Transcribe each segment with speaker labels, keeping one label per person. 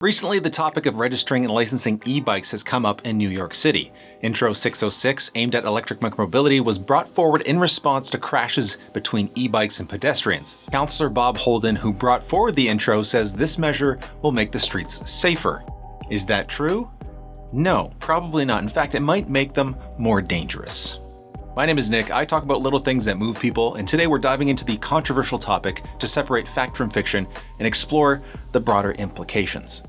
Speaker 1: Recently, the topic of registering and licensing e-bikes has come up in New York City. Intro 606, aimed at electric micromobility, was brought forward in response to crashes between e-bikes and pedestrians. Councillor Bob Holden, who brought forward the intro, says this measure will make the streets safer. Is that true? No, probably not. In fact, it might make them more dangerous. My name is Nick. I talk about little things that move people, and today we're diving into the controversial topic to separate fact from fiction and explore the broader implications.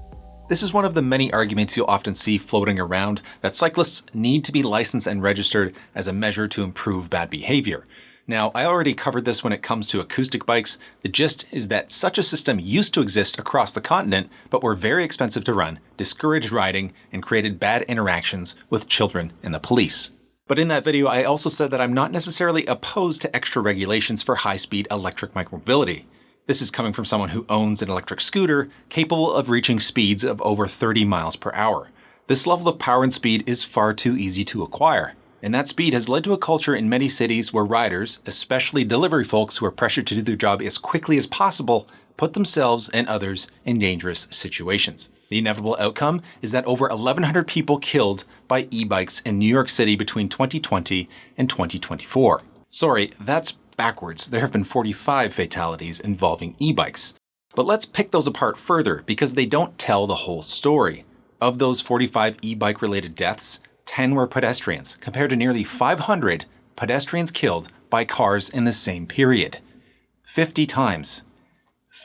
Speaker 1: This is one of the many arguments you'll often see floating around, that cyclists need to be licensed and registered as a measure to improve bad behavior. Now, I already covered this when it comes to acoustic bikes. The gist is that such a system used to exist across the continent, but were very expensive to run, discouraged riding, and created bad interactions with children and the police. But in that video, I also said that I'm not necessarily opposed to extra regulations for high-speed electric micromobility. This is coming from someone who owns an electric scooter capable of reaching speeds of over 30 miles per hour. This level of power and speed is far too easy to acquire. And that speed has led to a culture in many cities where riders, especially delivery folks who are pressured to do their job as quickly as possible, put themselves and others in dangerous situations. The inevitable outcome is that over 1,100 people killed by e-bikes in New York City between 2020 and 2024. Sorry, that's backwards. There have been 45 fatalities involving e-bikes. But let's pick those apart further because they don't tell the whole story. Of those 45 e-bike related deaths, 10 were pedestrians, compared to nearly 500 pedestrians killed by cars in the same period. 50 times.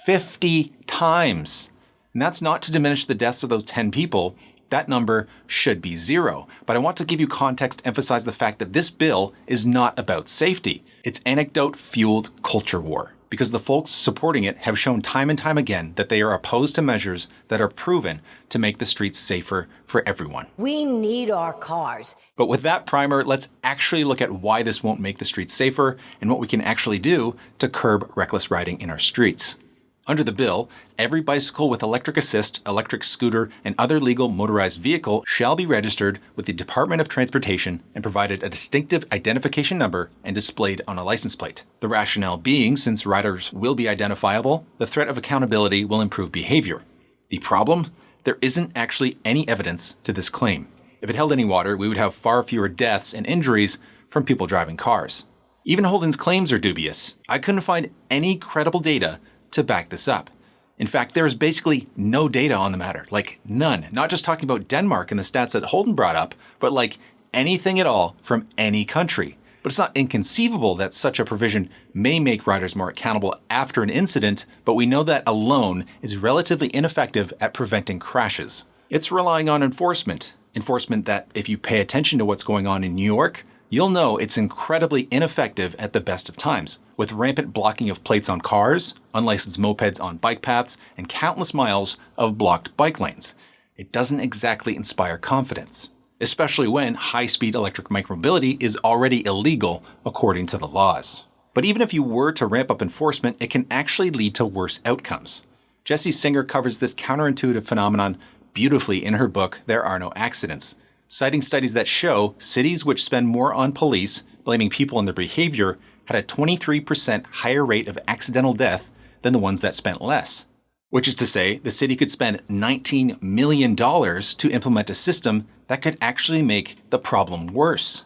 Speaker 1: 50 times! And that's not to diminish the deaths of those 10 people. That number should be zero. But I want to give you context to emphasize the fact that this bill is not about safety. It's anecdote-fueled culture war, because the folks supporting it have shown time and time again that they are opposed to measures that are proven to make the streets safer for everyone.
Speaker 2: We need our cars.
Speaker 1: But with that primer, let's actually look at why this won't make the streets safer and what we can actually do to curb reckless riding in our streets. Under the bill, every bicycle with electric assist, electric scooter, and other legal motorized vehicle shall be registered with the Department of Transportation and provided a distinctive identification number and displayed on a license plate. The rationale being, since riders will be identifiable, the threat of accountability will improve behavior. The problem? There isn't actually any evidence to this claim. If it held any water, we would have far fewer deaths and injuries from people driving cars. Even Holden's claims are dubious. I couldn't find any credible data to back this up. In fact, there is basically no data on the matter, like none. Not just talking about Denmark and the stats that Holden brought up, but like anything at all from any country. But it's not inconceivable that such a provision may make riders more accountable after an incident, but we know that alone is relatively ineffective at preventing crashes. It's relying on enforcement that, if you pay attention to what's going on in New York, you'll know it's incredibly ineffective at the best of times, with rampant blocking of plates on cars, unlicensed mopeds on bike paths, and countless miles of blocked bike lanes. It doesn't exactly inspire confidence, especially when high-speed electric micromobility is already illegal according to the laws. But even if you were to ramp up enforcement, it can actually lead to worse outcomes. Jessie Singer covers this counterintuitive phenomenon beautifully in her book, There Are No Accidents, citing studies that show cities which spend more on police, blaming people and their behavior, had a 23% higher rate of accidental death than the ones that spent less. Which is to say, the city could spend $19 million to implement a system that could actually make the problem worse.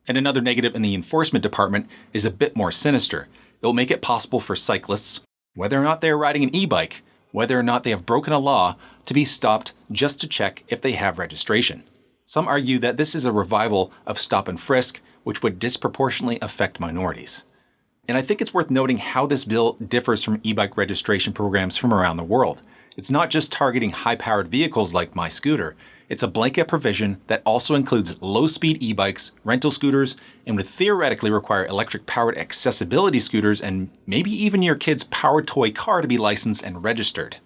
Speaker 1: And another negative in the enforcement department is a bit more sinister. It will make it possible for cyclists, whether or not they are riding an e-bike, whether or not they have broken a law, to be stopped just to check if they have registration. Some argue that this is a revival of stop and frisk, which would disproportionately affect minorities. And I think it's worth noting how this bill differs from e-bike registration programs from around the world. It's not just targeting high-powered vehicles like my scooter. It's a blanket provision that also includes low-speed e-bikes, rental scooters, and would theoretically require electric-powered accessibility scooters and maybe even your kid's powered toy car to be licensed and registered.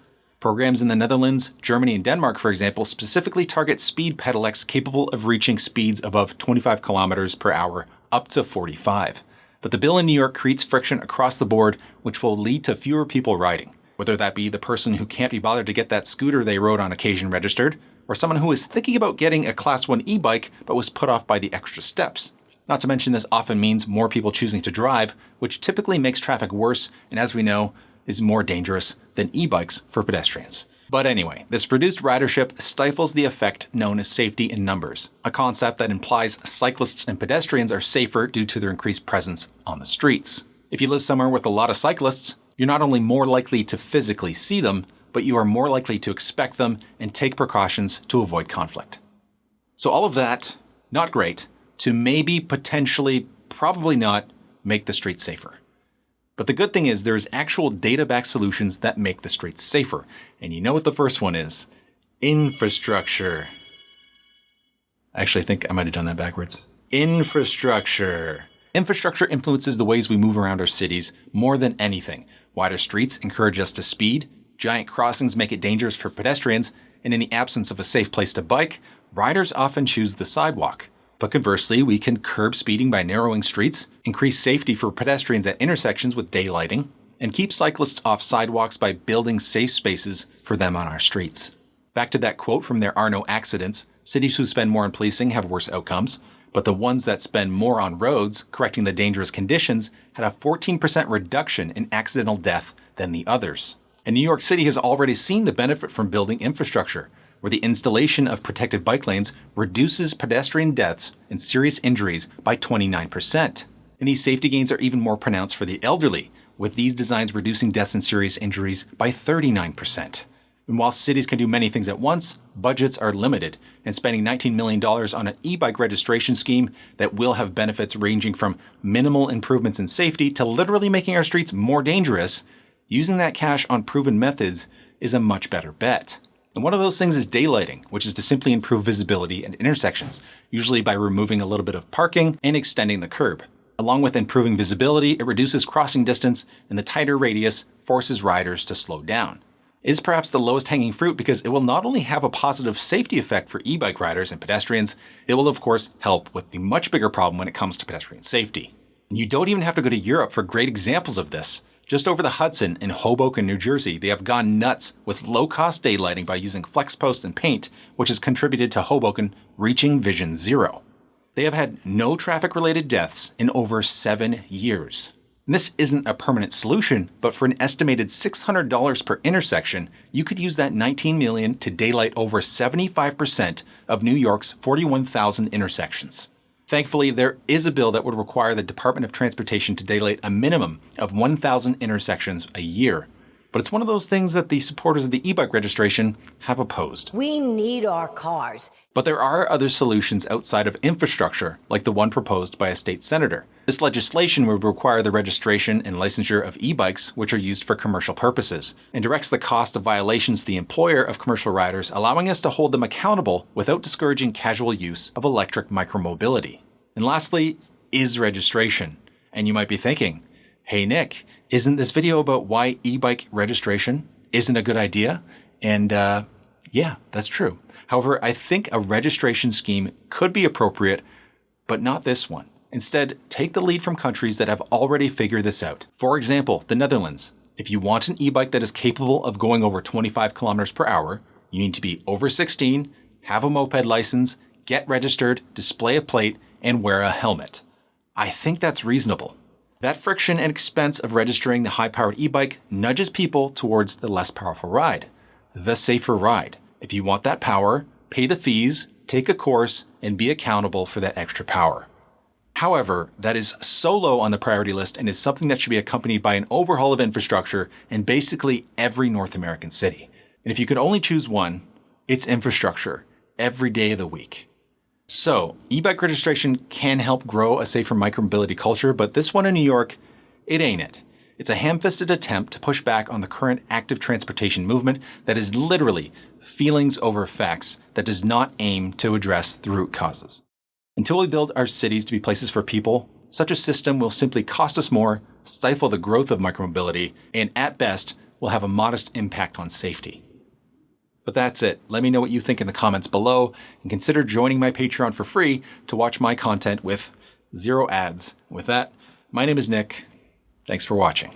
Speaker 1: Programs in the Netherlands, Germany, and Denmark, for example, specifically target speed pedelecs capable of reaching speeds above 25 kilometers per hour up to 45. But the bill in New York creates friction across the board, which will lead to fewer people riding, whether that be the person who can't be bothered to get that scooter they rode on occasion registered, or someone who is thinking about getting a Class 1 e-bike but was put off by the extra steps. Not to mention this often means more people choosing to drive, which typically makes traffic worse, and as we know, is more dangerous than e-bikes for pedestrians. But anyway, this reduced ridership stifles the effect known as safety in numbers, a concept that implies cyclists and pedestrians are safer due to their increased presence on the streets. If you live somewhere with a lot of cyclists, you're not only more likely to physically see them, but you are more likely to expect them and take precautions to avoid conflict. So all of that, not great, to maybe, potentially, probably not make the streets safer. But the good thing is there's actual data-backed solutions that make the streets safer. And you know what the first one is? Infrastructure. Actually, I think I might have done that backwards. Infrastructure. Infrastructure influences the ways we move around our cities more than anything. Wider streets encourage us to speed, giant crossings make it dangerous for pedestrians, and in the absence of a safe place to bike, riders often choose the sidewalk. But conversely, we can curb speeding by narrowing streets, increase safety for pedestrians at intersections with daylighting, and keep cyclists off sidewalks by building safe spaces for them on our streets. Back to that quote from There Are No Accidents, cities who spend more on policing have worse outcomes, but the ones that spend more on roads, correcting the dangerous conditions, had a 14% reduction in accidental death than the others. And New York City has already seen the benefit from building infrastructure, where the installation of protected bike lanes reduces pedestrian deaths and serious injuries by 29%. And these safety gains are even more pronounced for the elderly, with these designs reducing deaths and serious injuries by 39%. And while cities can do many things at once, budgets are limited, and spending $19 million on an e-bike registration scheme that will have benefits ranging from minimal improvements in safety to literally making our streets more dangerous, using that cash on proven methods is a much better bet. And one of those things is daylighting, which is to simply improve visibility at intersections, usually by removing a little bit of parking and extending the curb. Along with improving visibility, it reduces crossing distance, and the tighter radius forces riders to slow down. It is perhaps the lowest hanging fruit because it will not only have a positive safety effect for e-bike riders and pedestrians, it will of course help with the much bigger problem when it comes to pedestrian safety. And you don't even have to go to Europe for great examples of this. Just over the Hudson in Hoboken, New Jersey, they have gone nuts with low-cost daylighting by using flex posts and paint, which has contributed to Hoboken reaching Vision Zero. They have had no traffic-related deaths in over 7 years. And this isn't a permanent solution, but for an estimated $600 per intersection, you could use that $19 million to daylight over 75% of New York's 41,000 intersections. Thankfully, there is a bill that would require the Department of Transportation to daylight a minimum of 1,000 intersections a year. But it's one of those things that the supporters of the e-bike registration have opposed.
Speaker 2: We need our cars.
Speaker 1: But there are other solutions outside of infrastructure, like the one proposed by a state senator. This legislation would require the registration and licensure of e-bikes, which are used for commercial purposes, and directs the cost of violations to the employer of commercial riders, allowing us to hold them accountable without discouraging casual use of electric micromobility. And lastly, is registration. And you might be thinking, hey Nick, isn't this video about why e-bike registration isn't a good idea? And yeah, that's true. However, I think a registration scheme could be appropriate, but not this one. Instead, take the lead from countries that have already figured this out. For example, the Netherlands. If you want an e-bike that is capable of going over 25 kilometers per hour, you need to be over 16, have a moped license, get registered, display a plate, and wear a helmet. I think that's reasonable. That friction and expense of registering the high-powered e-bike nudges people towards the less powerful ride, the safer ride. If you want that power, pay the fees, take a course, and be accountable for that extra power. However, that is so low on the priority list and is something that should be accompanied by an overhaul of infrastructure in basically every North American city. And if you could only choose one, it's infrastructure every day of the week. So, e-bike registration can help grow a safer micromobility culture, but this one in New York, it ain't it. It's a ham-fisted attempt to push back on the current active transportation movement that is literally feelings over facts that does not aim to address the root causes. Until we build our cities to be places for people, such a system will simply cost us more, stifle the growth of micromobility, and at best, will have a modest impact on safety. But that's it. Let me know what you think in the comments below, and consider joining my Patreon for free to watch my content with 0 ads. With that, my name is Nick. Thanks for watching.